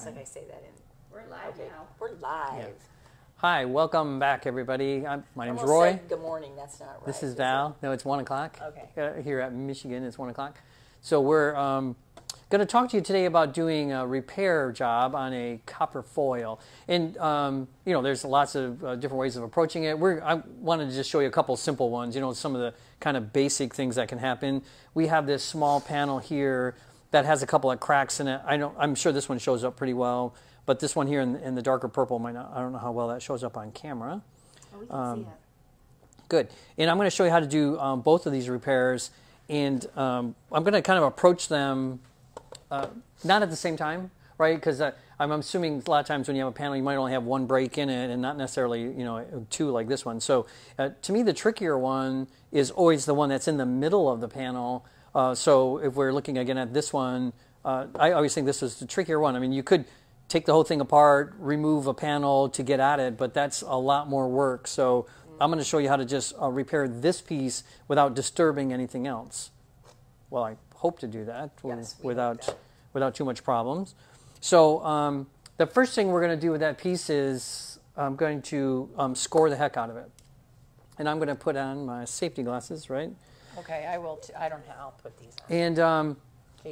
Like I say that in. We're live now. We're live. Yeah. Hi, welcome back, everybody. My name's Almost Roy. said good morning. That's not right. This is Val. No, it's 1 o'clock. Okay. Here at Michigan, it's 1 o'clock. So we're going to talk to you today about doing a repair job on a copper foil. And, you know, there's lots of different ways of approaching it. I wanted to just show you a couple simple ones, you know, some of the kind of basic things that can happen. We have this small panel here that has a couple of cracks in it. I'm sure this one shows up pretty well, but this one here in the darker purple might not. I don't know how well that shows up on camera. Oh, we can see it. Good. And I'm going to show you how to do both of these repairs, and I'm going to kind of approach them not at the same time, right? Because I'm assuming a lot of times when you have a panel, you might only have one break in it, and not necessarily, you know, two like this one. So to me, the trickier one is always the one that's in the middle of the panel. So if we're looking again at this one, I always think this is the trickier one. I mean, you could take the whole thing apart, remove a panel to get at it, but that's a lot more work. So I'm going to show you how to just repair this piece without disturbing anything else. Well, I hope to do that, Yes, without too much problems. So the first thing we're going to do with that piece is I'm going to score the heck out of it. And I'm going to put on my safety glasses, right? Okay, I will. I don't know. I'll put these on.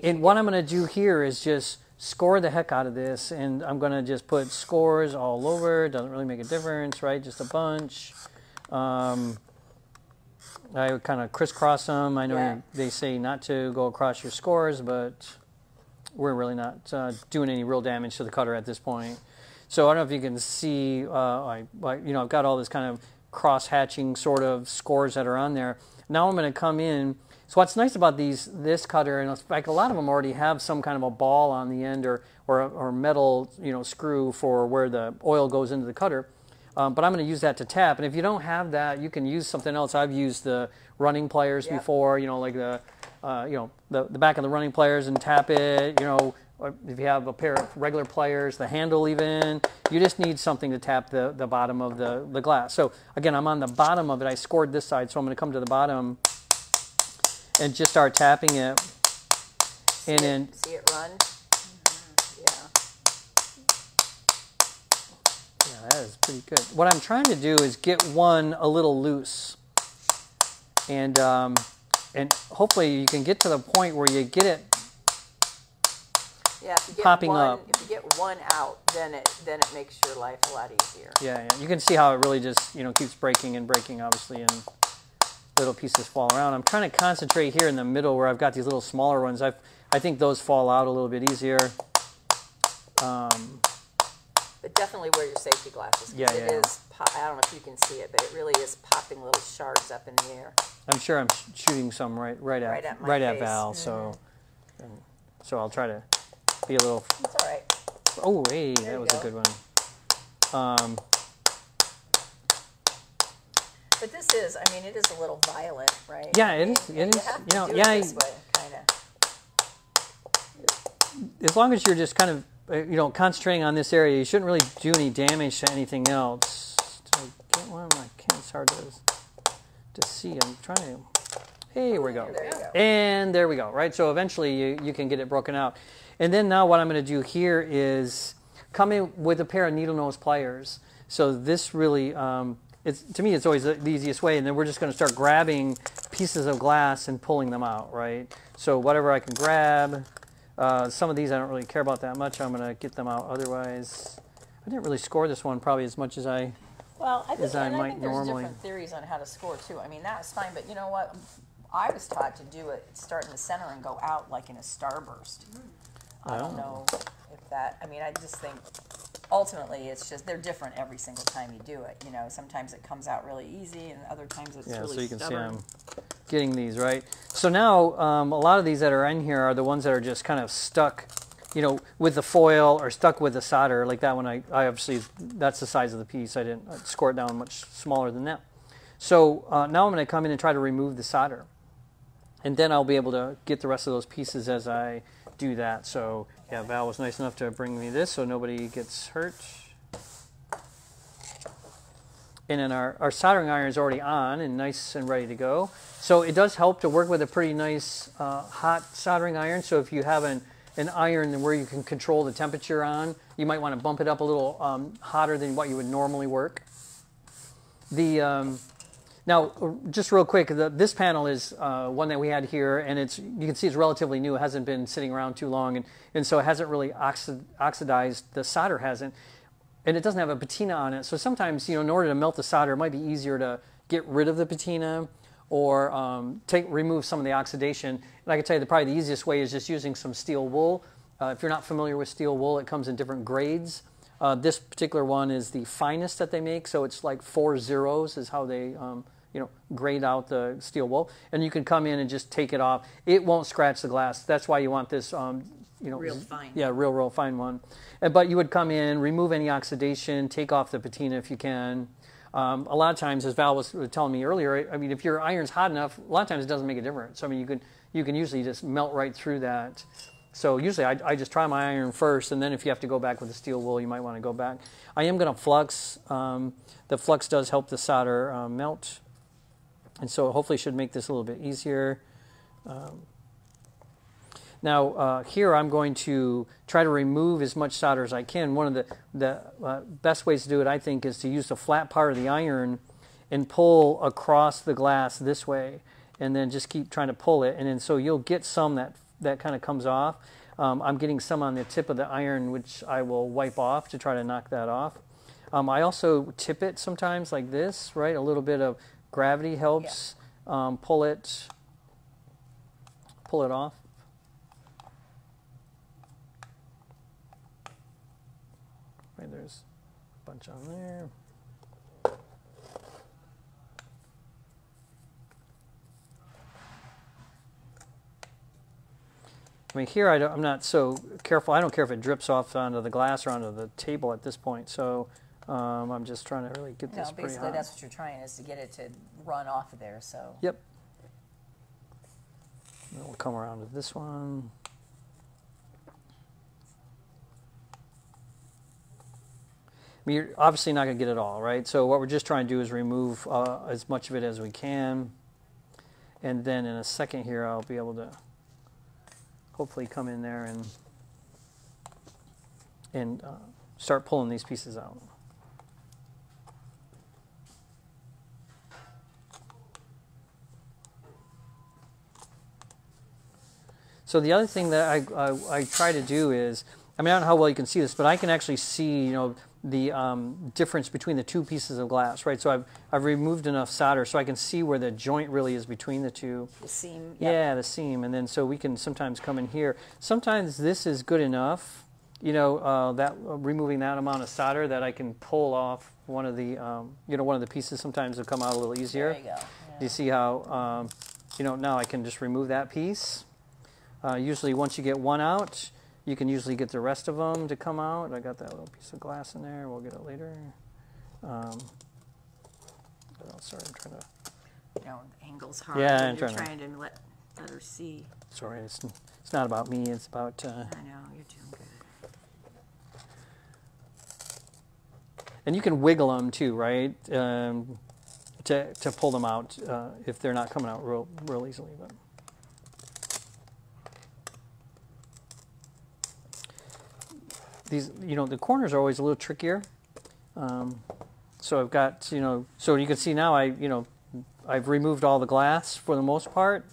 And what I'm going to do here is just score the heck out of this, and I'm going to just put scores all over. It doesn't really make a difference, right? Just a bunch. I kind of crisscross them. I know they say not to go across your scores, but we're really not doing any real damage to the cutter at this point. So I don't know if you can see, you know, I've got all this kind of cross-hatching sort of scores that are on there. Now I'm going to come in. So what's nice about this cutter, and in fact a lot of them already have some kind of a ball on the end or metal, you know, screw for where the oil goes into the cutter. But I'm going to use that to tap. And if you don't have that, you can use something else. I've used the running pliers before, you know, like the back of the running pliers, and tap it. You know, or if you have a pair of regular pliers, the handle even. You just need something to tap the bottom of the glass. So again, I'm on the bottom of it. I scored this side, so I'm going to come to the bottom and just start tapping it. See it run. Yeah, that is pretty good. What I'm trying to do is get one a little loose, and hopefully you can get to the point where you get it. Yeah, if you get popping one, up. If you get one out, then it makes your life a lot easier. Yeah, you can see how it really just, you know, keeps breaking and breaking, obviously, and little pieces fall around. I'm trying to concentrate here in the middle where I've got these little smaller ones. I think those fall out a little bit easier. But definitely wear your safety glasses. Yeah. It is. I don't know if you can see it, but it really is popping little shards up in the air. I'm sure I'm shooting some right at Val. So I'll try to be a little. It's all right. Oh, hey, that was a good one. But this is, I mean, it is a little violent, right? Yeah, it is. It is. You have to You know, do yeah. it this way, kind of. As long as you're just kind of, you know, concentrating on this area, you shouldn't really do any damage to anything else. To get one of my it's hard to see. I'm trying to. Hey, here we go. There you go. And there we go. Right. So eventually you can get it broken out. And then now what I'm going to do here is come in with a pair of needle nose pliers. So this really. To me, it's always the easiest way, and then we're just going to start grabbing pieces of glass and pulling them out, right? So whatever I can grab. Some of these I don't really care about that much. I'm going to get them out otherwise. I didn't really score this one probably as much as I might think there's normally. different theories on how to score, too. I mean, that's fine, but you know what? I was taught to do it, start in the center and go out like in a starburst. I don't know if that, I mean, I just think ultimately it's just, they're different every single time you do it. You know, sometimes it comes out really easy and other times it's really so you can stubborn. see I'm getting these, right? So now a lot of these that are in here are the ones that are just kind of stuck, you know, with the foil or stuck with the solder. Like that one, I obviously, that's the size of the piece. I didn't score it down much smaller than that. So now I'm going to come in and try to remove the solder. And then I'll be able to get the rest of those pieces as I do that. So yeah, Val was nice enough to bring me this so nobody gets hurt. And then our soldering iron is already on and nice and ready to go. So it does help to work with a pretty nice hot soldering iron. So if you have an an iron where you can control the temperature on. You might want to bump it up a little hotter than what you would normally work. Now, just real quick, this panel is one that we had here, and you can see it's relatively new. It hasn't been sitting around too long, and so it hasn't really oxidized. The solder hasn't, and it doesn't have a patina on it. So sometimes, in order to melt the solder, it might be easier to get rid of the patina or remove some of the oxidation. And I can tell you probably the easiest way is just using some steel wool. If you're not familiar with steel wool, it comes in different grades. This particular one is the finest that they make, so it's like 4 zeros is how they grade out the steel wool. And you can come in and just take it off. It won't scratch the glass. That's why you want this, real fine. Yeah, real fine one. But you would come in, remove any oxidation, take off the patina if you can. A lot of times, as Val was telling me earlier, I mean, if your iron's hot enough, a lot of times it doesn't make a difference. I mean, you can usually just melt right through that. So usually I just try my iron first, and then if you have to go back with the steel wool, you might want to go back. I am going to flux. The flux does help the solder melt, and so hopefully should make this a little bit easier. Now here I'm going to try to remove as much solder as I can. One of the best ways to do it, I think, is to use the flat part of the iron and pull across the glass this way, and then just keep trying to pull it, and then so you'll get some that kind of comes off. I'm getting some on the tip of the iron, which I will wipe off to try to knock that off. I also tip it sometimes like this, right? A little bit of gravity helps pull it off. Right, there's a bunch on there. I mean, here I'm not so careful. I don't care if it drips off onto the glass or onto the table at this point. So I'm just trying to really get this pretty hot. Basically that's what you're trying, is to get it to run off of there. So. Yep. And we'll come around to this one. I mean, you're obviously not going to get it all, right? So what we're just trying to do is remove as much of it as we can. And then in a second here, I'll be able to hopefully come in there and start pulling these pieces out. So the other thing that I try to do is, I mean, I don't know how well you can see this, but I can actually see, the difference between the two pieces of glass, right? So I've removed enough solder so I can see where the joint really is between the two. The seam. Yep. Yeah, the seam, and then so we can sometimes come in here. Sometimes this is good enough, that removing that amount of solder that I can pull off one of the, one of the pieces. Sometimes will come out a little easier. There you go. Yeah. Do you see how, now I can just remove that piece. Usually, once you get one out, you can usually get the rest of them to come out. I got that little piece of glass in there. We'll get it later. Sorry, I'm trying to... The angle's hard. Yeah, I'm you're trying to let her see. Sorry, it's not about me. It's about... I know, you're doing good. And you can wiggle them too, right? To pull them out if they're not coming out real easily. But. These, the corners are always a little trickier. So I've got, so you can see now I've removed all the glass for the most part.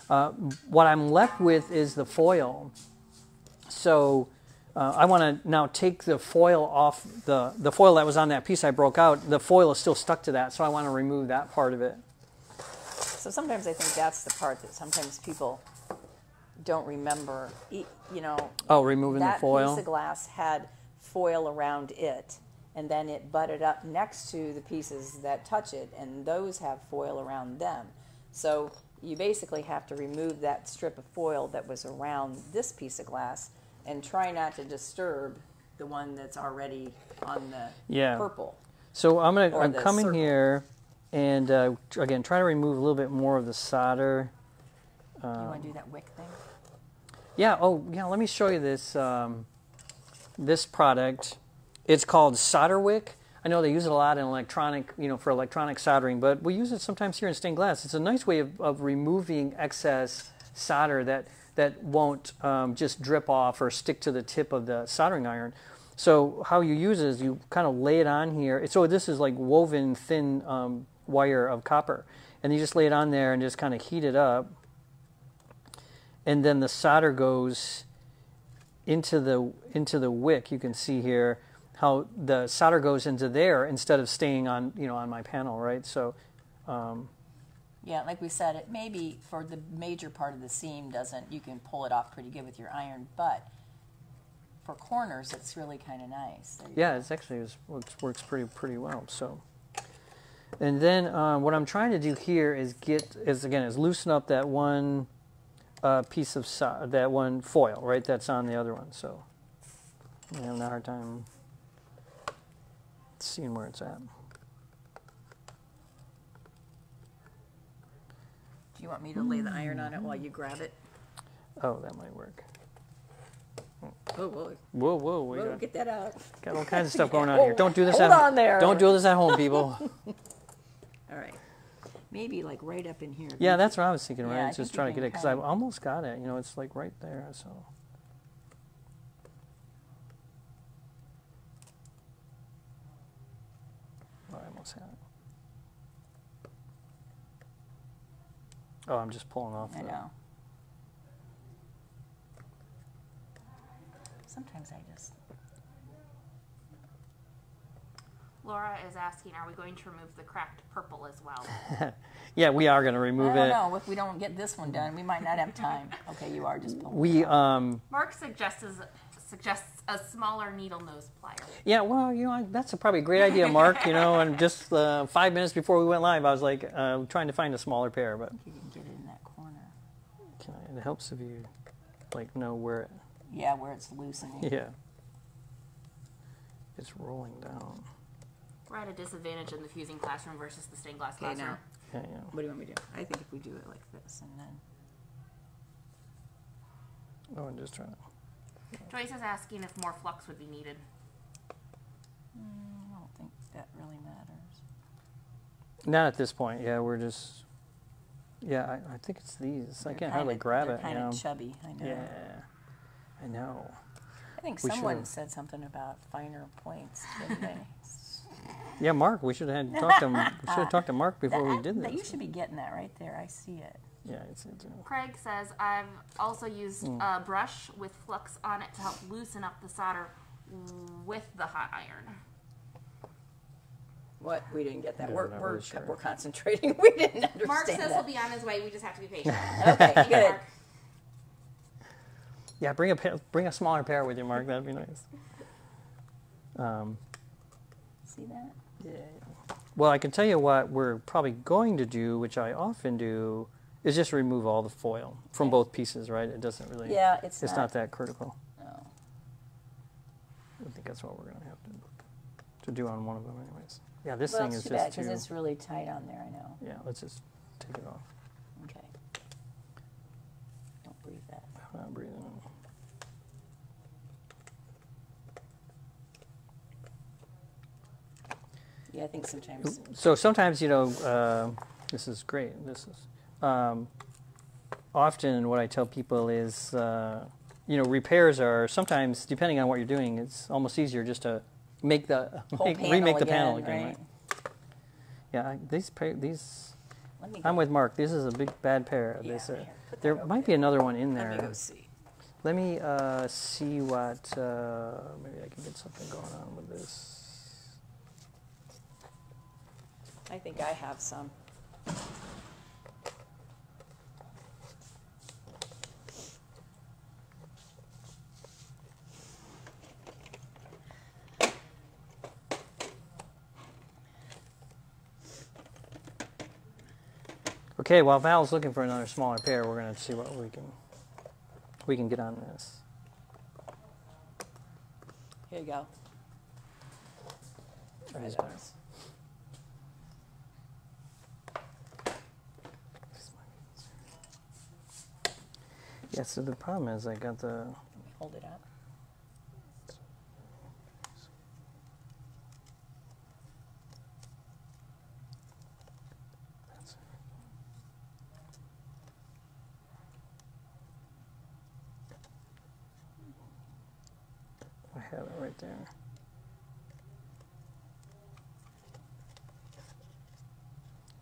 What I'm left with is the foil. So I want to now take the foil off, the foil that was on that piece I broke out. The foil is still stuck to that, so I want to remove that part of it. So sometimes I think that's the part that sometimes people don't remember, Oh, removing the foil? That piece of glass had foil around it, and then it butted up next to the pieces that touch it, and those have foil around them. So you basically have to remove that strip of foil that was around this piece of glass and try not to disturb the one that's already on the purple. So I'm coming circle. Here and, again, try to remove a little bit more of the solder. You want to do that wick thing? Yeah. Oh, yeah. Let me show you this. This product. It's called solder wick. I know they use it a lot in electronic, for electronic soldering, but we use it sometimes here in stained glass. It's a nice way of removing excess solder that that won't just drip off or stick to the tip of the soldering iron. So how you use it is you kind of lay it on here. So this is like woven thin wire of copper. And you just lay it on there and just kind of heat it up. And then the solder goes into the wick. You can see here how the solder goes into there instead of staying on, on my panel, right? So yeah, like we said, it maybe for the major part of the seam you can pull it off pretty good with your iron, but for corners, it's really kind of nice. Yeah, it's actually works pretty well. So, and then what I'm trying to do here is loosen up that one piece of that one foil, right? That's on the other one. So I'm having a hard time seeing where it's at. Do you want me to lay the iron on it while you grab it? Oh, that might work. Oh, whoa. Whoa, Get that out. Got all kinds of stuff going on here. Don't do this Hold on there. Don't do this at home, people. All right. Maybe like right up in here. Yeah, that's what I was thinking, right? Yeah, I Just think trying you to get it, can because I've almost got it. It's like right there, so. Oh, I almost had it. Oh, I'm just pulling off I know. Sometimes I just... Laura is asking, are we going to remove the cracked purple as well? Yeah, we are going to remove I it. don't know. If we don't get this one done, we might not have time. Okay, you are just pulling. Mark suggests a smaller needle nose plier. Yeah, well, that's probably a great idea, Mark. And just 5 minutes before we went live, I was like trying to find a smaller pair, but You can get it in that corner. it helps if you know where it. Yeah, where it's loosening. Yeah, it's rolling down. We're at a disadvantage in the fusing classroom versus the stained glass classroom. now. Yeah. What do you want me to do? I think if we do it like this and then... Oh, I'm just trying to. Joyce is asking if more flux would be needed. I don't think that really matters. Not at this point. Yeah, we're just. Yeah, I think it's these. I can't hardly grab it. Kind of chubby, I know. Yeah, I know. I think We someone should've- said something about finer points, didn't they? Yeah, Mark. We should have talked to him. We should have talked to Mark before we did this. You should be getting that right there. I see it. Yeah, it's. Craig says, I've also used a brush with flux on it to help loosen up the solder with the hot iron. What? We didn't get that. Yeah, We're not really sure. we're concentrating. We didn't understand Mark says that. he'll be on his way. We just have to be patient. Okay, Thank you, good. Mark. Yeah, bring a smaller pair with you, Mark. That'd be nice. See that? Yeah. Well, I can tell you what we're probably going to do, which I often do, is just remove all the foil from both pieces, right? It doesn't really. Yeah, it's not that critical. No. I think that's what we're going to have to do on one of them, anyways. Yeah, this Well, thing it's is too just bad because it's really tight on there. I know. Yeah, let's just take it off. Okay. Don't breathe that. I'm not breathing. Yeah, I think sometimes. So sometimes, this is great. This is often what I tell people is, repairs are sometimes, depending on what you're doing, it's almost easier just to remake the panel again. Right? Yeah, these. I'm with Mark. This is a bad pair. Yeah, there might be another one in there. Let me go see. Let me see what. Maybe I can get something going on with this. I think I have some. Okay, while Val's looking for another smaller pair, we're going to see what we can get on this. Here you go. Try These those. Yeah, so the problem is I got the. Let me hold it up. have it right there.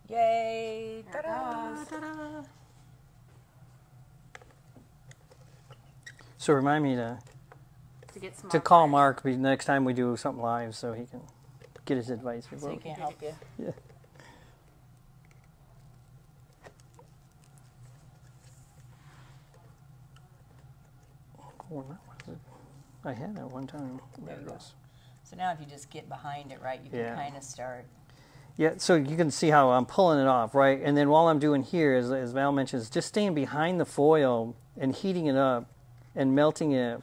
Yay! There it goes. Ta-da. So remind me to get some call Mark next time we do something live so he can get his advice. So he can help you. Yeah. Oh, I had that one time. There you go. So now if you just get behind it, right, you can Yeah. kind of start. Yeah, so you can see how I'm pulling it off, right? And then while I'm doing here, as Val mentions, just staying behind the foil and heating it up and melting it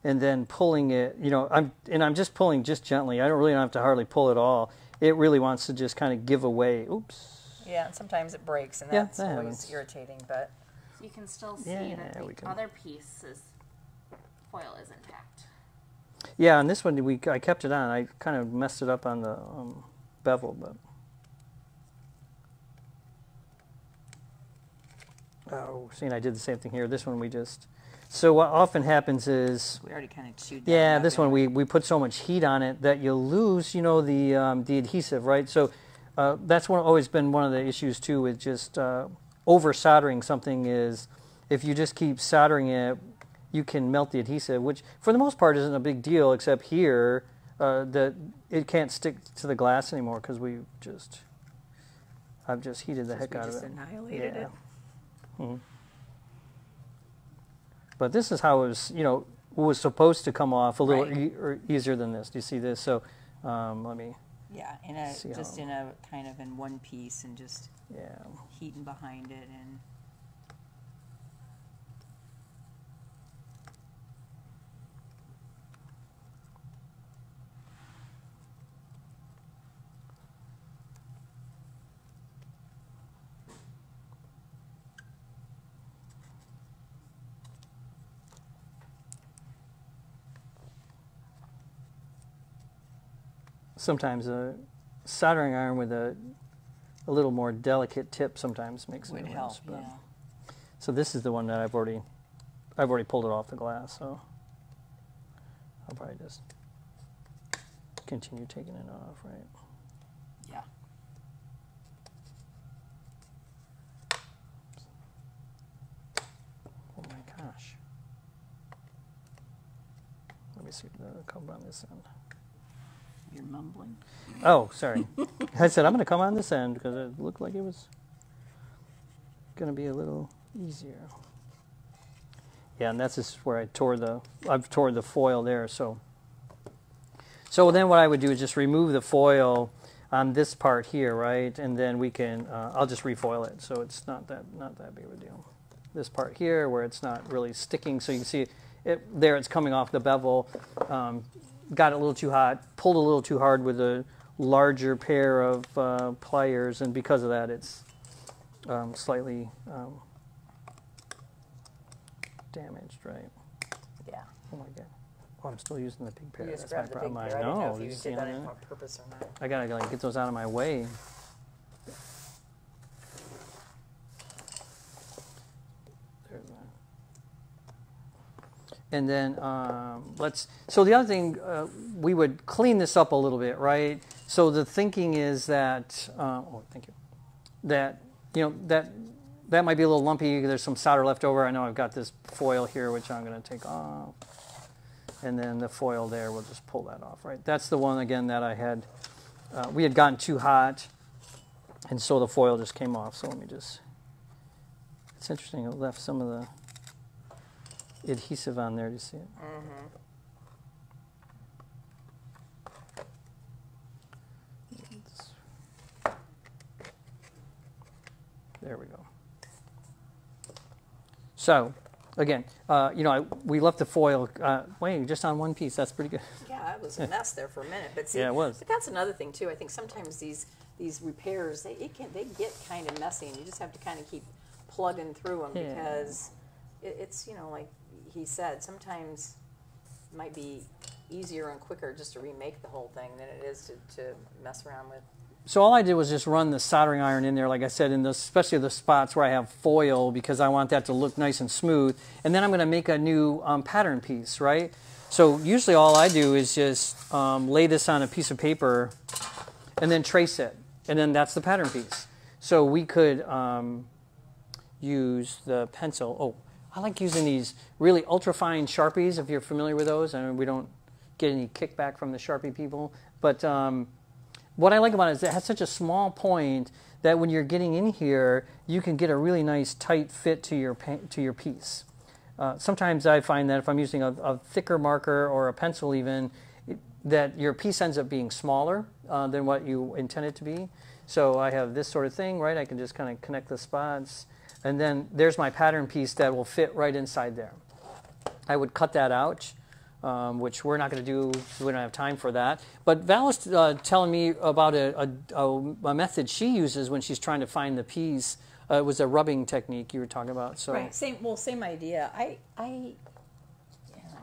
and then pulling it, you know, I'm just pulling just gently. I don't have to hardly pull it all. It really wants to just kind of give away. Oops. Yeah, and sometimes it breaks, and Yeah, that's that always happens. irritating, but You can still see Yeah, that we the can. other piece's foil is intact. Yeah, on this one, I kept it on. I kind of messed it up on the bevel, but... Oh, see, and I did the same thing here. This one we just... So what often happens is... we already kind of chewed that Yeah, up this one anyway. we put so much heat on it that you lose, you know, the adhesive, right? So that's always been one of the issues too with just over soldering something is if you just keep soldering it, you can melt the adhesive, which for the most part isn't a big deal, except here that it can't stick to the glass anymore because I've just heated the heck out of it. Annihilated it. Mhm. But this is how it was, you know, was supposed to come off a little Right. easier than this. Do you see this? So let me, Yeah, See just how- in a kind of in one piece and just yeah. heating behind it and. Sometimes a soldering iron with a little more delicate tip sometimes makes a Would difference. help, yeah. So this is the one that I've already pulled it off the glass. So I'll probably just continue taking it off, right? Yeah. Oh my gosh. Let me see if that'll come on this end. You're mumbling. Oh, sorry. I said I'm going to come on this end because it looked like it was going to be a little easier. Yeah, and that's just where I've tore the foil there. So then what I would do is just remove the foil on this part here, right? And then we can, I'll just refoil it. So it's not that big of a deal. This part here where it's not really sticking. So you can see it there, it's coming off the bevel. Got it a little too hot, pulled a little too hard with a larger pair of pliers, and because of that, it's slightly damaged, right? Yeah. Oh my god! Oh, I'm still using the big pair. You just That's my grabbed the big problem. pair. I I didn't know know. if you You see did that how on that- purpose or not. I gotta like get those out of my way. There's that. And then so the other thing, we would clean this up a little bit, right? So the thinking is that, oh, thank you, that, you know, that might be a little lumpy. There's some solder left over. I know I've got this foil here, which I'm going to take off. And then the foil there, we'll just pull that off, right? That's the one, again, that I had, we had gotten too hot, and so the foil just came off. So let me just, it's interesting, it left some of the adhesive on there. Do you see it? Mm-hmm. There we go. So, again, you know, we left the foil, wait, just on one piece. That's pretty good. Yeah, it was a mess there for a minute. But see, Yeah, it was. But that's another thing too. I think sometimes these repairs they get kind of messy, and you just have to kind of keep plugging through them Yeah. because it's, you know, like he said, sometimes it might be easier and quicker just to remake the whole thing than it is to mess around with. So all I did was just run the soldering iron in there, like I said, in especially the spots where I have foil, because I want that to look nice and smooth. And then I'm going to make a new pattern piece, right? So usually all I do is just lay this on a piece of paper and then trace it. And then that's the pattern piece. So we could use the pencil. Oh, I like using these really ultra-fine Sharpies, if you're familiar with those. I mean, we don't get any kickback from the Sharpie people. But what I like about it is it has such a small point that when you're getting in here, you can get a really nice tight fit to your piece. Sometimes I find that if I'm using a thicker marker or a pencil even, that your piece ends up being smaller than what you intend it to be. So I have this sort of thing, right? I can just kind of connect the spots. And then there's my pattern piece that will fit right inside there. I would cut that out, which we're not going to do. We don't have time for that. But Val was telling me about a method she uses when she's trying to find the piece. It was a rubbing technique you were talking about. So. Right. Same idea. I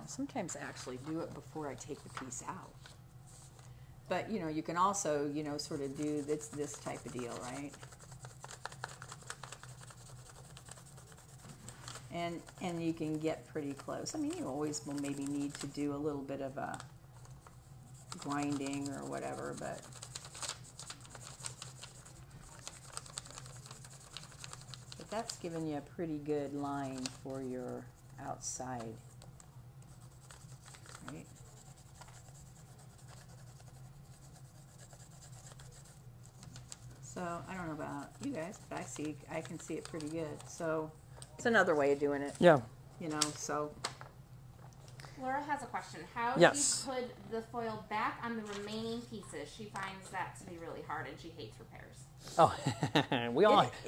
sometimes actually do it before I take the piece out. But you can also sort of do this type of deal, right? And you can get pretty close. I mean, you always will maybe need to do a little bit of a grinding or whatever, but that's giving you a pretty good line for your outside, right? So I don't know about you guys, but I can see it pretty good. So it's another way of doing it. Yeah. So. Laura has a question. How Yes. do you put the foil back on the remaining pieces? She finds that to be really hard, and she hates repairs. Oh,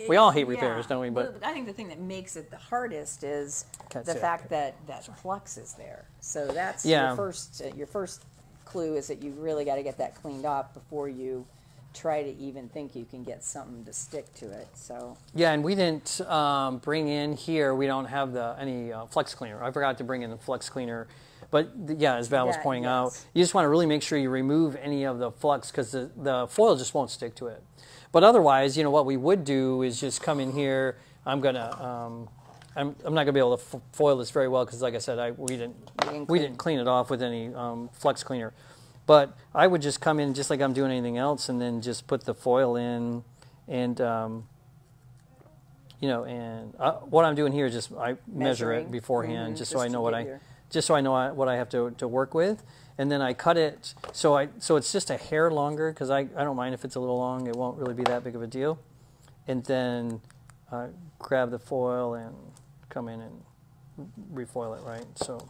we all hate repairs, don't we? But I think the thing that makes it the hardest is Can't the say fact that flux is there. So that's Yeah. your first clue is that you really got to get that cleaned off before you try to even think you can get something to stick to it. So yeah, and we didn't bring in here. We don't have any flux cleaner. I forgot to bring in the flux cleaner. But yeah, as Val was pointing out, you just want to really make sure you remove any of the flux because the foil just won't stick to it. But otherwise, what we would do is just come in here. I'm not gonna be able to foil this very well because, like I said, we didn't clean it off with any flux cleaner. But I would just come in just like I'm doing anything else, and then just put the foil in, and what I'm doing here is just I measure it beforehand, just so I know what I have to work with, and then I cut it so it's just a hair longer because I don't mind if it's a little long. It won't really be that big of a deal, and then grab the foil and come in and refoil it, right? So.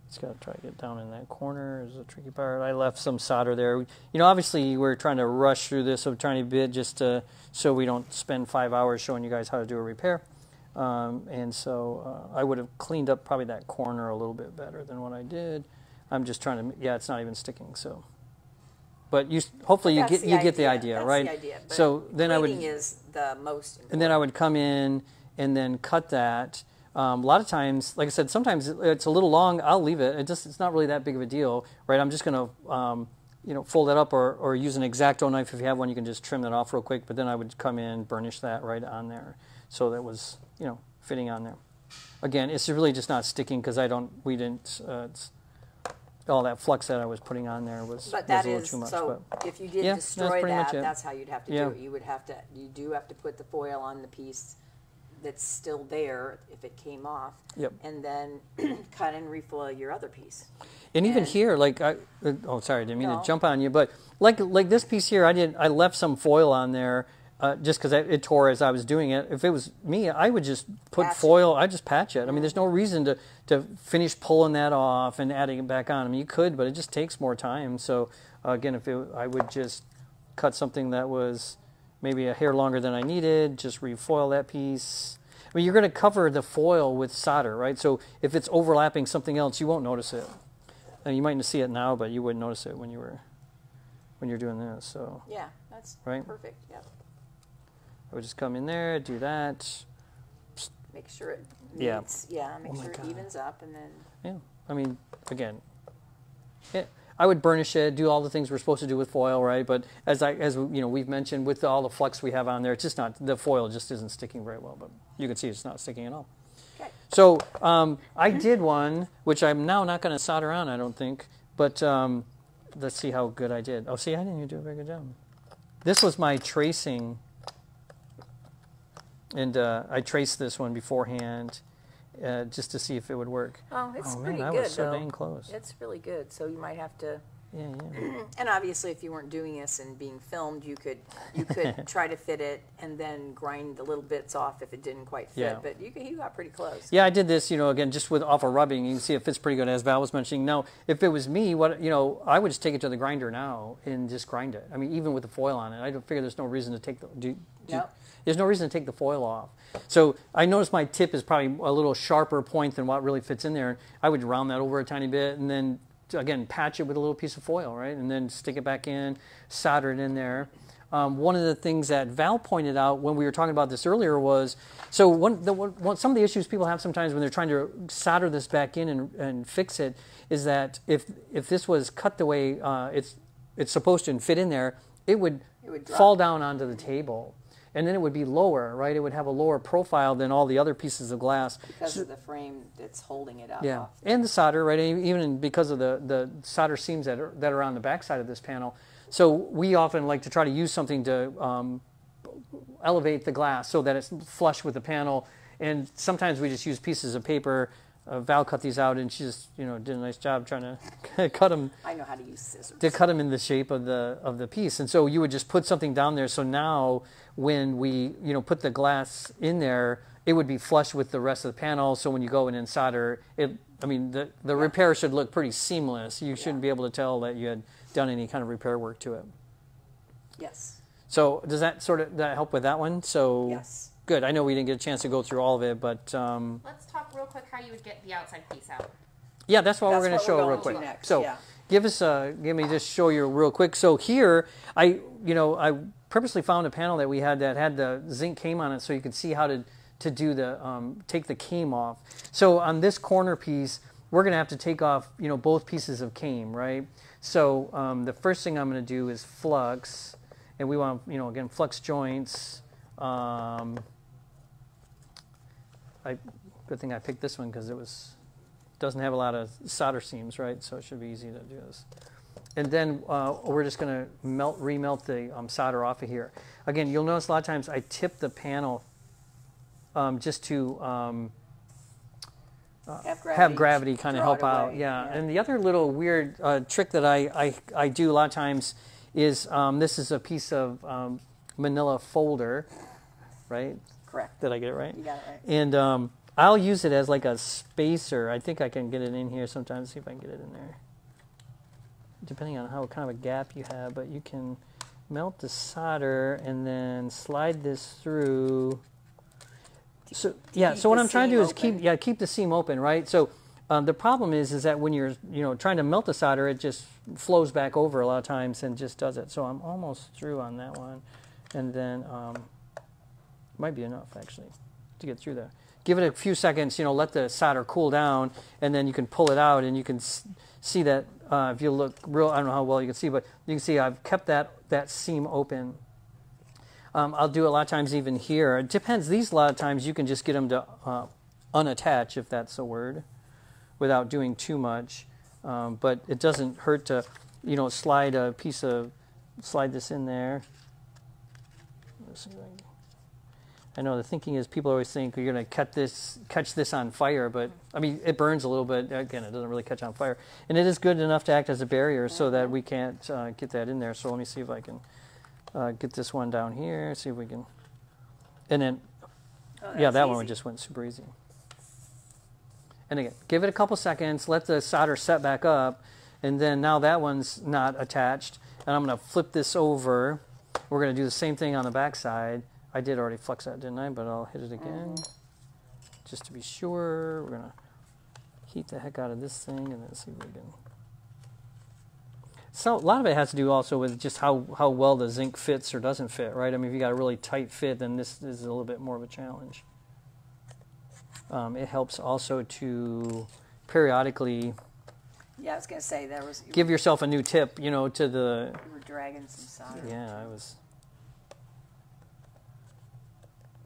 Just got to try to get down in that corner is the tricky part. I left some solder there. Obviously we're trying to rush through this a tiny bit just so we don't spend 5 hours showing you guys how to do a repair. And so I would have cleaned up probably that corner a little bit better than what I did. I'm just trying to, it's not even sticking. So, but hopefully you get the idea, That's right? the idea. But so then cleaning is the most important. And then I would come in and then cut that. A lot of times, like I said, sometimes it's a little long. I'll leave it. It's not really that big of a deal, right? I'm just going to, fold that up or use an X-Acto knife. If you have one, you can just trim that off real quick. But then I would come in, burnish that right on there. So that was, fitting on there. Again, it's really just not sticking because all that flux that I was putting on there was a little too much. So but if you did destroy that, that's how you'd have to do it. You do have to put the foil on the piece that's still there if it came off, and then cut and refoil your other piece. And even here, sorry, I didn't mean to jump on you, but like this piece here, I left some foil on there just because it tore as I was doing it. If it was me, I would just put foil. I just patch it. I mean, there's no reason to finish pulling that off and adding it back on. I mean, you could, but it just takes more time. So again, I would just cut something that was maybe a hair longer than I needed, just refoil that piece. I mean, you're going to cover the foil with solder, right? So if it's overlapping something else, you won't notice it. And you might see it now, but you wouldn't notice it when you're doing this. So yeah, that's right? Perfect. Yep. I would just come in there, do that. Make sure it meets, make sure it evens up, and then. Yeah, I mean, again, I would burnish it, do all the things we're supposed to do with foil, right? But as we've mentioned, with all the flux we have on there, it's just not, the foil just isn't sticking very well. But you can see it's not sticking at all. Okay. So I did one, which I'm now not going to solder on, I don't think. But let's see how good I did. Oh, see, I didn't even do a very good job. This was my tracing. And I traced this one beforehand just to see if it would work. Oh, it's man, pretty I good, was so though. dang close. It's really good. So you might have to. Yeah. And obviously, if you weren't doing this and being filmed, you could try to fit it and then grind the little bits off if it didn't quite fit. Yeah. But you got pretty close. Yeah, I did this, again, just with off of rubbing. You can see it fits pretty good, as Val was mentioning. Now, if it was me, I would just take it to the grinder now and just grind it. I mean, even with the foil on it, I don't figure there's no reason to take there's no reason to take the foil off. So I noticed my tip is probably a little sharper point than what really fits in there. I would round that over a tiny bit and then, again, patch it with a little piece of foil, right? And then stick it back in, solder it in there. One of the things that Val pointed out when we were talking about this earlier was, so some of the issues people have sometimes when they're trying to solder this back in and fix it is that if this was cut the way it's supposed to and fit in there, it would fall down onto the table. And then it would be lower, right? It would have a lower profile than all the other pieces of glass. Because of the frame that's holding it up. Yeah, off. and the solder, right? Even because of the solder seams that are on the back side of this panel. So we often like to try to use something to elevate the glass so that it's flush with the panel. And sometimes we just use pieces of paper. Val cut these out, and she just did a nice job trying to cut them. I know how to use scissors. To cut them in the shape of the piece. And so you would just put something down there. So now when we put the glass in there, it would be flush with the rest of the panel. So when you go in and solder it, the repair should look pretty seamless. You shouldn't be able to tell that you had done any kind of repair work to it. Yes. So does that that help with that one? So yes. Good. I know we didn't get a chance to go through all of it, but let's talk real quick how you would get the outside piece out. Yeah, that's what we're going to show real quick. Next. So yeah. Give me just show you real quick. So here, I purposely found a panel that we had that had the zinc cane on it, so you could see how to do the take the cane off. So on this corner piece, we're going to have to take off both pieces of cane, right? So the first thing I'm going to do is flux, and we want again flux joints. Good thing I picked this one because doesn't have a lot of solder seams, right? So it should be easy to do this. And then we're just going to remelt the solder off of here. Again, you'll notice a lot of times I tip the panel just to have gravity kind of help out. Yeah. And the other little weird trick that I do a lot of times is this is a piece of manila folder, right? Correct. Did I get it right? You got it right. And I'll use it as like a spacer. I think I can get it in here sometimes. See if I can get it in there. Depending on how kind of a gap you have, but you can melt the solder and then slide this through. So yeah. So what I'm trying to do is keep the seam open, right? So the problem is that when you're trying to melt the solder, it just flows back over a lot of times and just does it. So I'm almost through on that one, and then might be enough actually to get through there. Give it a few seconds, let the solder cool down, and then you can pull it out, and you can see that if you look real, I don't know how well you can see, but you can see I've kept that seam open. I'll do it a lot of times even here. It depends. These a lot of times you can just get them to unattach, if that's a word, without doing too much. But it doesn't hurt to, slide this in there. Let's see if I can. I know the thinking is people always think you're going to catch this on fire, but I mean it burns a little bit. Again, it doesn't really catch on fire, and it is good enough to act as a barrier so that we can't get that in there. So let me see if I can get this one down here. See if we can, and then that one just went super easy. And again, give it a couple seconds, let the solder set back up, and then now that one's not attached, and I'm going to flip this over. We're going to do the same thing on the back side. I did already flux that, didn't I? But I'll hit it again just to be sure. We're going to heat the heck out of this thing and then see if we can. So a lot of it has to do also with just how well the zinc fits or doesn't fit, right? I mean, if you got a really tight fit, then this is a little bit more of a challenge. It helps also to periodically. Yeah, I was going to say give yourself a new tip, to the. You were dragging some solder. Yeah, I was.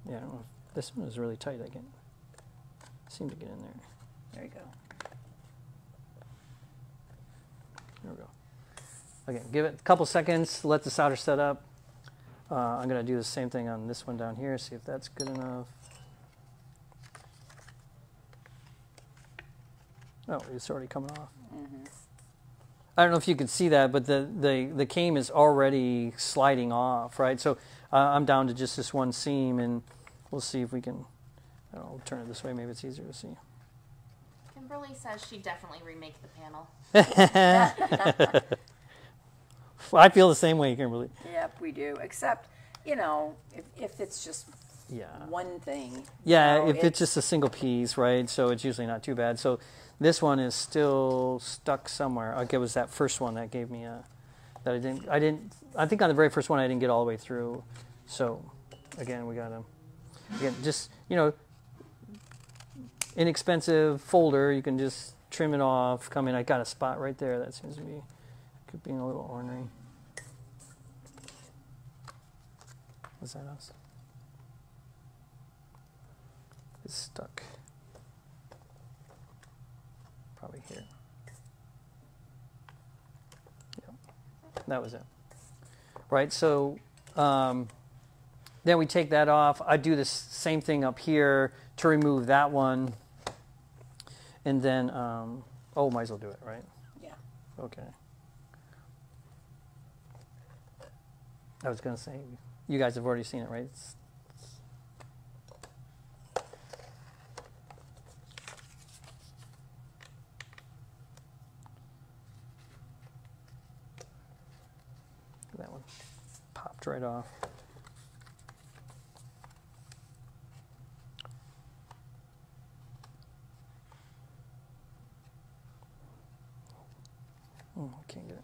Yeah, I don't know. This one is really tight again. Seem to get in there. There you go. There we go. Okay, give it a couple seconds, let the solder set up. I'm going to do the same thing on this one down here, see if that's good enough. Oh, it's already coming off. Mm-hmm. I don't know if you can see that, but the cane is already sliding off, right? So I'm down to just this one seam, and we'll see if we can, I'll turn it this way, maybe it's easier to see. Kimberly says she'd definitely remake the panel. I feel the same way, Kimberly. Yep, we do. Except, you know, if it's just one thing. Yeah, you know, if it's just a single piece, right? So it's usually not too bad. So this one is still stuck somewhere. Okay, it was that first one that gave me that I think on the very first one I didn't get all the way through. So again, we got to, just, you know, inexpensive folder. You can just trim it off, come in. I got a spot right there that seems to be being a little ornery. Was that us? It's stuck. Probably here. Yeah, that was it. Right, so then we take that off. I do the same thing up here to remove that one. And then, oh, might as well do it, right? Yeah. Okay. I was going to say, you guys have already seen it, right? That one popped right off. Oh, I can't get it.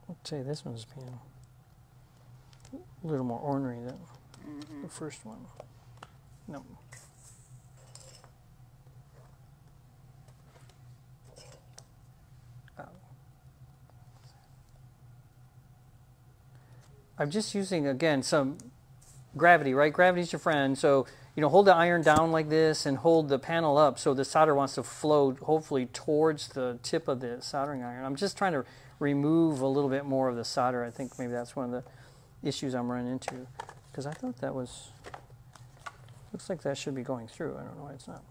I'll tell you, this one's being a little more ornery than the first one. No. I'm just using, again, some gravity, right? Gravity's your friend. So, you know, hold the iron down like this and hold the panel up so the solder wants to flow, hopefully, towards the tip of the soldering iron. I'm just trying to remove a little bit more of the solder. I think maybe that's one of the issues I'm running into. Because I thought that was, looks like that should be going through. I don't know why it's not.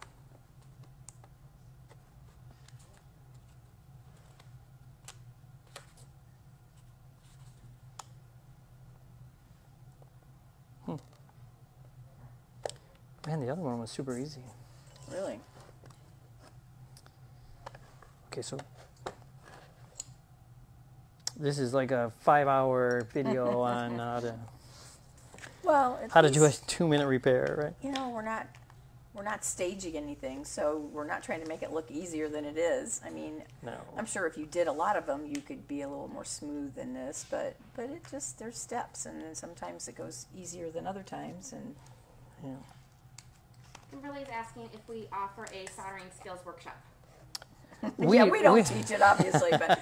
Man, the other one was super easy. Really? Okay, so this is like a 5-hour video on how to do a 2-minute repair, right? You know, we're not staging anything, so we're not trying to make it look easier than it is. I mean, No. I'm sure if you did a lot of them, you could be a little more smooth than this, but it just, there's steps, and then sometimes it goes easier than other times, and Yeah. Kimberly's asking if we offer a soldering skills workshop. we don't teach it, obviously, but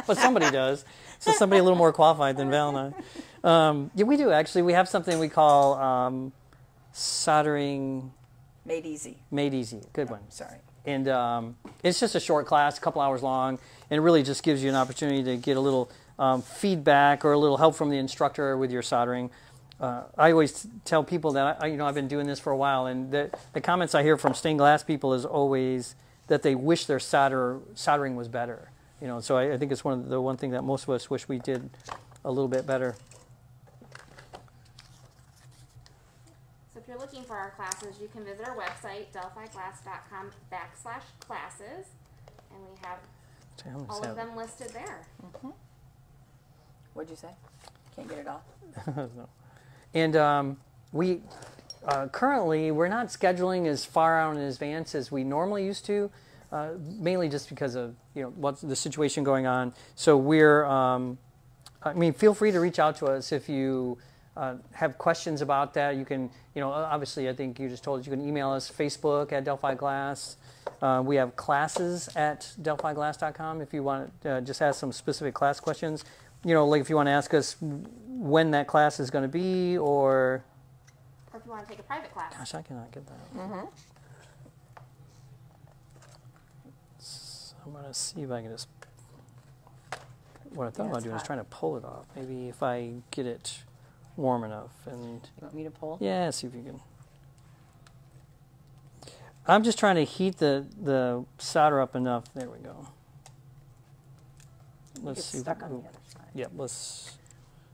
But somebody does. So somebody a little more qualified than Val and I. Yeah, we do actually. We have something we call soldering made easy. made easy. Good one. Sorry. And it's just a short class, a couple hours long, and it really just gives you an opportunity to get a little feedback or a little help from the instructor with your soldering. I always tell people that I've been doing this for a while, and the comments I hear from stained glass people is always that they wish their soldering was better. You know, so I think it's one thing that most of us wish we did a little bit better. So if you're looking for our classes, you can visit our website, delphiglass.com/classes, and we have all of them listed there. What'd you say? Can't get it off? No. And we currently, we're not scheduling as far out in advance as we normally used to, mainly just because of, what's the situation going on. So we're, feel free to reach out to us if you have questions about that. You can, obviously, I think you just told us you can email us, Facebook at Delphi Glass. We have classes at delphiglass.com if you want to just ask some specific class questions. Like if you want to ask us when that class is going to be, or if you want to take a private class. Gosh, I cannot get that. Mm-hmm. So I'm going to see if I can just... What I thought Yeah, about it's doing is hot. trying to pull it off. Maybe if I get it warm enough. And You want me to pull? yeah, see if you can. I'm just trying to heat the solder up enough. There we go. Let's It's see. stuck on the other side. Yeah, let's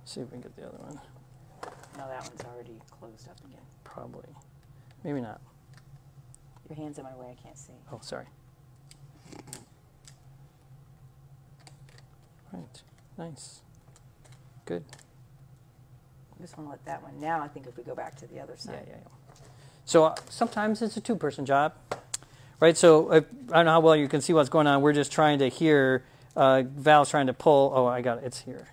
see if we can get the other one. No, that one's already closed up again. Probably. Maybe not. Your hand's in my way, I can't see. Oh, sorry. Right. Nice. Good. I just want to let that one. Now I think if we go back to the other Yeah, side. yeah, yeah. So sometimes it's a two-person job, right? So I don't know how well you can see what's going on. We're just trying to hear Val's trying to pull. Oh, I got it. It's here.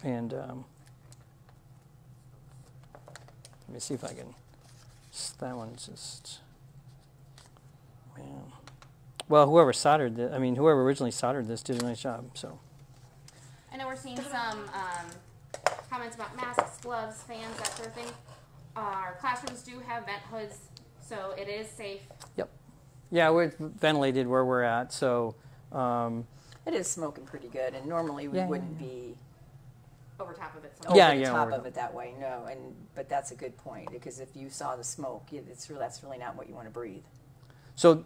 And let me see if I can. That one's just. Man. Well, whoever soldered this, whoever originally soldered this did a nice job. So. I know we're seeing some comments about masks, gloves, fans, that sort of thing. Our classrooms do have vent hoods, so it is safe. Yep. Yeah, we're ventilated where we're at, so. It is smoking pretty good, and normally we Yeah, wouldn't yeah. be Over top of it. over Yeah, the yeah, top over of the- it that way. No, but that's a good point, because if you saw the smoke, that's really not what you want to breathe. So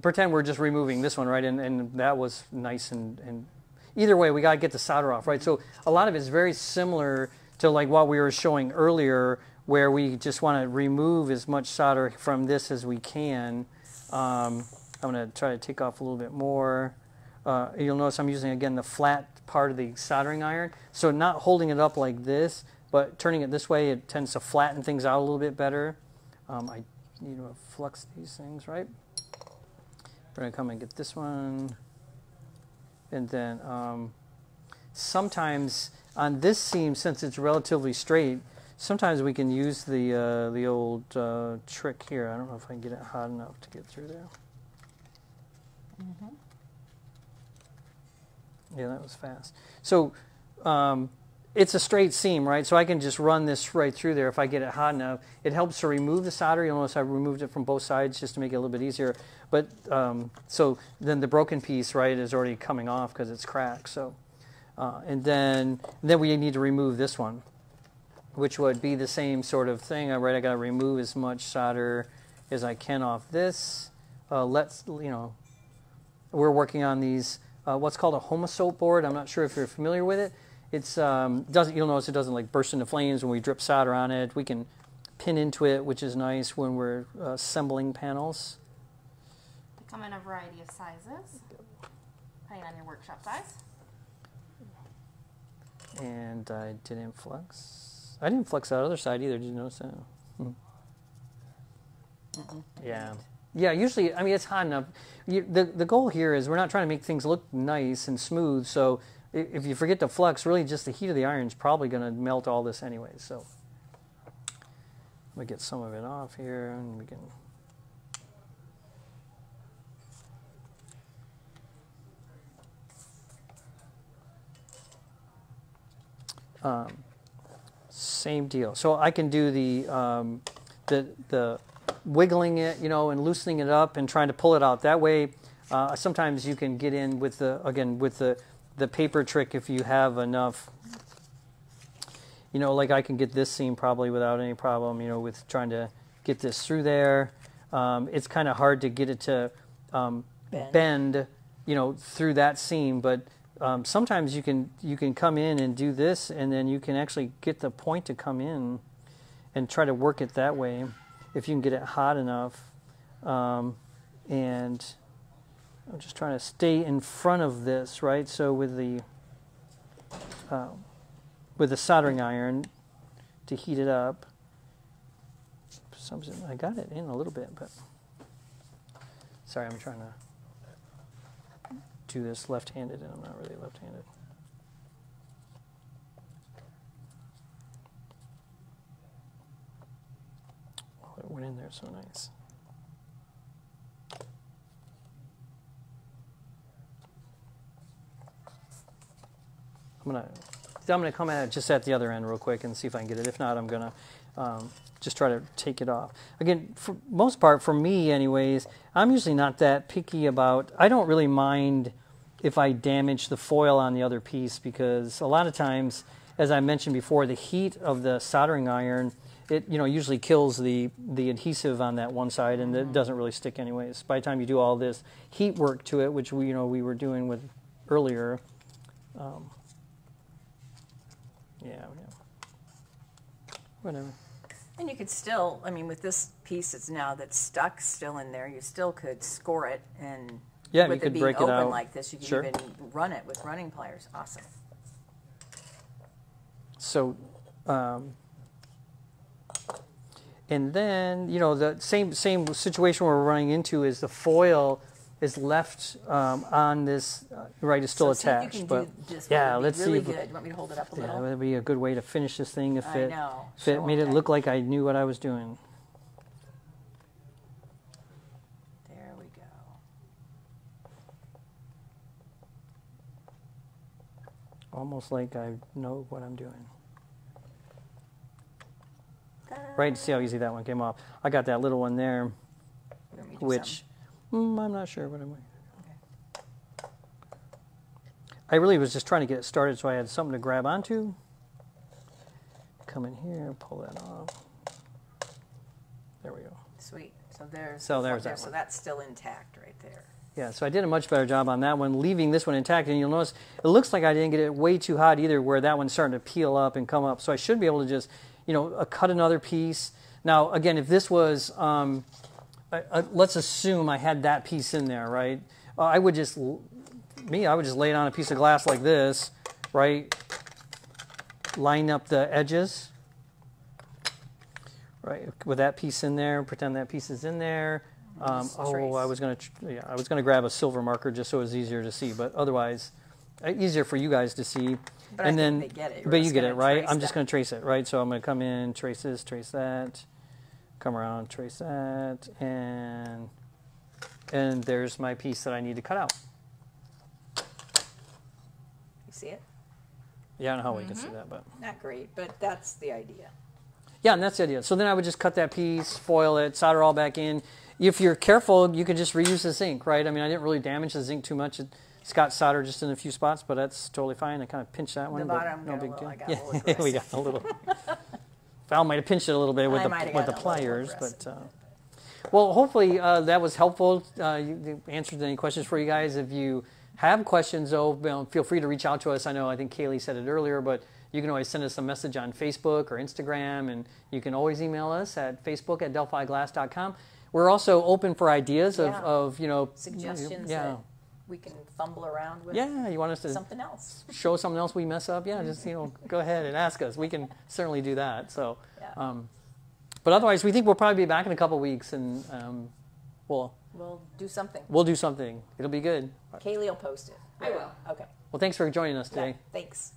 pretend we're just removing this one, right? And that was nice and either way, we got to get the solder off, right? So a lot of it is very similar to like what we were showing earlier, where we just want to remove as much solder from this as we can. I'm going to try to take off a little bit more. You'll notice I'm using, again, the flat part of the soldering iron. So not holding it up like this, but turning it this way, it tends to flatten things out a little bit better. I need to flux these things, right? We're going to come and get this one. And then sometimes on this seam, since it's relatively straight, sometimes we can use the old trick here. I don't know if I can get it hot enough to get through there. Mm-hmm. Yeah, that was fast. So it's a straight seam, right? So I can just run this right through there if I get it hot enough. It helps to remove the solder. You'll notice I removed it from both sides just to make it a little bit easier. But so then the broken piece, right, is already coming off because it's cracked. So and then we need to remove this one, which would be the same sort of thing. Right, I got to remove as much solder as I can off this. We're working on these. What's called a homosoap board. I'm not sure if you're familiar with it. It's you'll notice it doesn't like burst into flames when we drip solder on it. We can pin into it, which is nice when we're assembling panels. They come in a variety of sizes, depending on your workshop size. And I didn't flux. I didn't flux that other side either. Did you notice that? Yeah. Yeah, usually, it's hot enough. The goal here is we're not trying to make things look nice and smooth, so if you forget to flux, really just the heat of the iron is probably going to melt all this anyway. So we get some of it off here, and we can... same deal. So I can do the wiggling it, and loosening it up and trying to pull it out that way. Sometimes you can get in with the paper trick if you have enough. Like I can get this seam probably without any problem. With trying to get this through there. It's kind of hard to get it to bend, through that seam. But sometimes you can come in and do this, and then you can actually get the point to come in and try to work it that way. If you can get it hot enough. And I'm just trying to stay in front of this, right? So with the with a soldering iron to heat it up. I got it in a little bit, but sorry, I'm trying to do this left-handed, and I'm not really left-handed. Oh, it went in there so nice. I'm gonna come at it just at the other end real quick and see if I can get it. If not, I'm gonna just try to take it off. Again, for most part, for me anyways, I'm usually not that picky about, I don't really mind if I damage the foil on the other piece, because a lot of times, as I mentioned before, the heat of the soldering iron, it usually kills the adhesive on that one side, and it doesn't really stick anyways. By the time you do all this heat work to it, which we were doing with earlier, yeah, whatever. And you could still, I mean, with this piece that's stuck still in there, you still could score it, and yeah, with you could it being break it open out like this, you could Sure. even run it with running pliers. Awesome. So, and then the same situation we're running into is the foil is left on this right, is still So see if you attached. can But do this. yeah, Would be let's really see. good. You want me to hold it up a Yeah, little? that would be a good way to finish this thing if I it know. if it Show made it them. look like I knew what I was doing. There we go. Almost like I know what I'm doing. Ta-da. Right, see how easy that one came off. I got that little one there, You want me to do which I'm not sure what I'm doing. Okay. I really was just trying to get it started so I had something to grab onto. Come in here, pull that off. There we go. Sweet. So there's there's that So one. that's still intact right there. Yeah, so I did a much better job on that one, leaving this one intact. And you'll notice it looks like I didn't get it way too hot either, where that one's starting to peel up and come up. So I should be able to just, cut another piece. Now, again, if this was, let's assume I had that piece in there, right? I would just lay it on a piece of glass like this, right? Line up the edges, right? With that piece in there, pretend that piece is in there. I was gonna grab a silver marker just so it was easier to see, but otherwise, easier for you guys to see. But and I then, think they get it. but you get it, right? Trace I'm just that. gonna trace it, right? So I'm gonna come in, trace this, trace that, come around, trace that, and there's my piece that I need to cut out. You see it? Yeah, I don't know how we can see that, but Not great, but that's the idea. yeah, and that's the idea. So then I would just cut that piece, foil it, solder all back in. If you're careful, you can just reuse the zinc, right? I mean, I didn't really damage the zinc too much. It's got solder just in a few spots, but that's totally fine. I kind of pinched that one, The but bottom no got a big little- deal. I got a little Yeah, we got a little. Val might have pinched it a little bit with I might have the gotten a little pliers, aggressive but well, hopefully that was helpful. You answered any questions for you guys. If you have questions, though, feel free to reach out to us. I think Kaylee said it earlier, but you can always send us a message on Facebook or Instagram, and you can always email us at facebook@delphiglass.com. We're also open for ideas of Suggestions yeah. that we can fumble around with. Yeah, you want us to Something else. show something else we mess up? Yeah, just go ahead and ask us. We can certainly do that. So, Yeah. but otherwise, we think we'll probably be back in a couple weeks, and we'll do something. do something. It'll be good. Kaylee will post it. I will. Okay. Well, thanks for joining us Yeah, today. thanks.